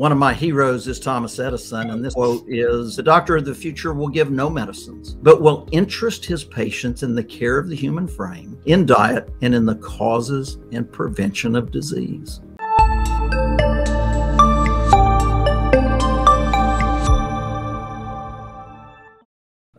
One of my heroes is Thomas Edison, and this quote is, "The doctor of the future will give no medicines, but will interest his patients in the care of the human frame, in diet, and in the causes and prevention of disease."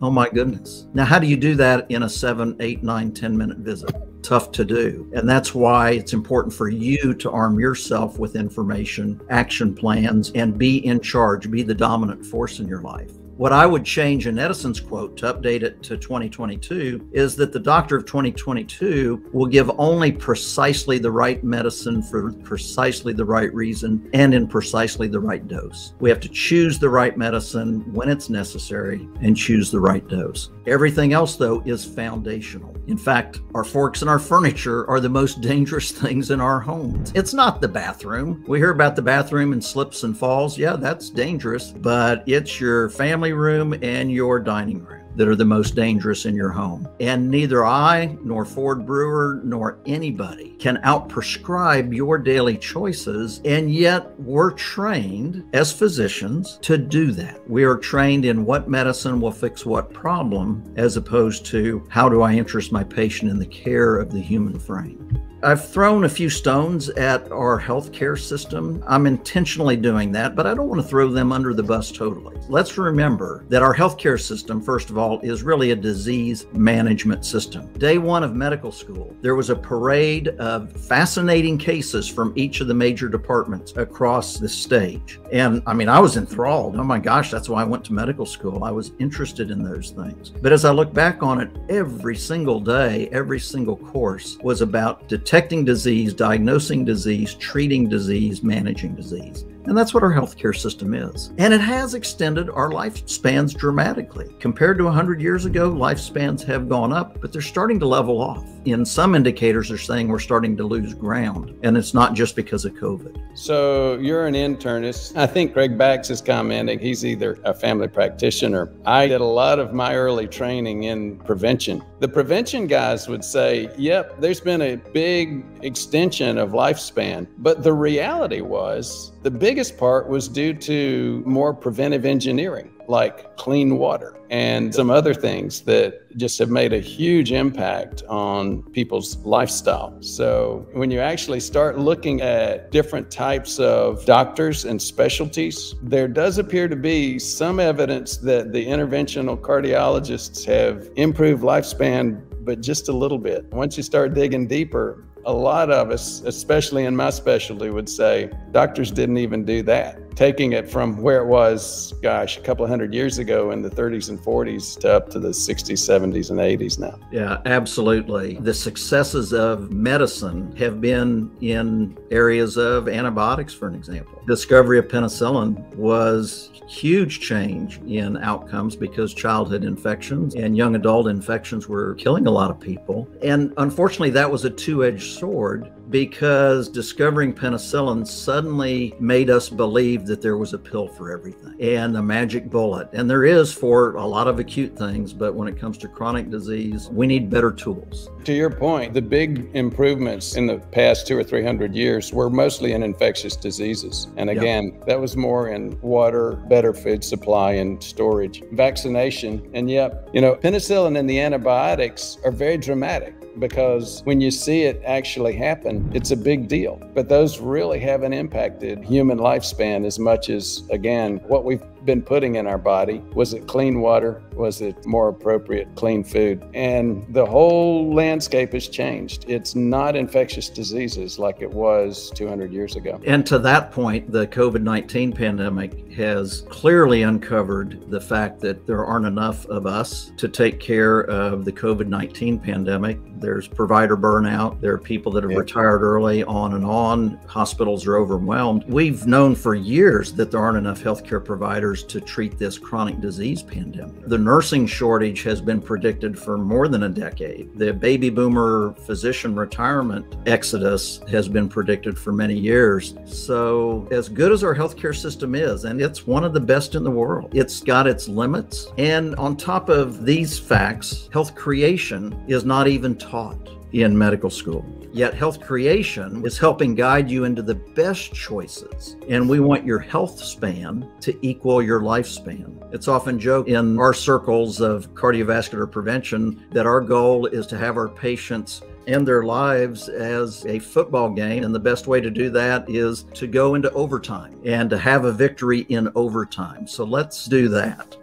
Oh my goodness. Now, how do you do that in a 7, 8, 9, 10-minute visit? Tough to do. And that's why it's important for you to arm yourself with information, action plans, and be in charge, be the dominant force in your life. What I would change in Edison's quote to update it to 2022 is that the doctor of 2022 will give only precisely the right medicine for precisely the right reason and in precisely the right dose. We have to choose the right medicine when it's necessary and choose the right dose. Everything else, though, is foundational. In fact, our forks and our furniture are the most dangerous things in our homes. It's not the bathroom. We hear about the bathroom and slips and falls. Yeah, that's dangerous, but it's your family room and your dining room that are the most dangerous in your home. And neither I, nor Ford Brewer, nor anybody can out-prescribe your daily choices, and yet we're trained as physicians to do that. We are trained in what medicine will fix what problem, as opposed to how do I interest my patient in the care of the human frame. I've thrown a few stones at our healthcare system. I'm intentionally doing that, but I don't want to throw them under the bus totally. Let's remember that our healthcare system, first of all, is really a disease management system. Day one of medical school, there was a parade of fascinating cases from each of the major departments across the stage. And I mean, I was enthralled. Oh my gosh, that's why I went to medical school. I was interested in those things. But as I look back on it, every single day, every single course was about detecting disease, diagnosing disease, treating disease, managing disease. And that's what our healthcare system is. And it has extended our lifespans dramatically. Compared to 100 years ago, lifespans have gone up, but they're starting to level off. In some indicators, they're saying we're starting to lose ground, and it's not just because of COVID. So you're an internist. I think Greg Bax is commenting he's either a family practitioner. I did a lot of my early training in prevention. The prevention guys would say, yep, there's been a big extension of lifespan, but the reality was the biggest part was due to more preventive engineering, like clean water and some other things that just have made a huge impact on people's lifestyle. So when you actually start looking at different types of doctors and specialties, there does appear to be some evidence that the interventional cardiologists have improved lifespan, but just a little bit. Once you start digging deeper, a lot of us, especially in my specialty, would say doctors didn't even do that. Taking it from where it was, gosh, a couple of 100 years ago in the 30s and 40s to up to the 60s, 70s, and 80s now. Yeah, absolutely. The successes of medicine have been in areas of antibiotics, for an example. Discovery of penicillin was huge change in outcomes because childhood infections and young adult infections were killing a lot of people. And unfortunately, that was a two-edged sword, because discovering penicillin suddenly made us believe that there was a pill for everything and a magic bullet. And there is for a lot of acute things, but when it comes to chronic disease, we need better tools. To your point, the big improvements in the past 200 or 300 years were mostly in infectious diseases. And again, that was more in water, better food supply and storage, vaccination. And yep, penicillin and the antibiotics are very dramatic, because when you see it actually happen, it's a big deal. But those really haven't impacted human lifespan as much as, again, what we've been putting in our body. Was it clean water? Was it more appropriate clean food? And the whole landscape has changed. It's not infectious diseases like it was 200 years ago. And to that point, the COVID-19 pandemic has clearly uncovered the fact that there aren't enough of us to take care of the COVID-19 pandemic. There's provider burnout. There are people that have retired early, on and on. Hospitals are overwhelmed. We've known for years that there aren't enough healthcare providers to treat this chronic disease pandemic. The nursing shortage has been predicted for more than a decade. The baby boomer physician retirement exodus has been predicted for many years. So as good as our healthcare system is, and it's one of the best in the world, it's got its limits. And on top of these facts, health creation is not even taught. in medical school. Yet health creation is helping guide you into the best choices. And we want your health span to equal your lifespan. It's often joked in our circles of cardiovascular prevention that our goal is to have our patients end their lives as a football game. And the best way to do that is to go into overtime and to have a victory in overtime. So let's do that.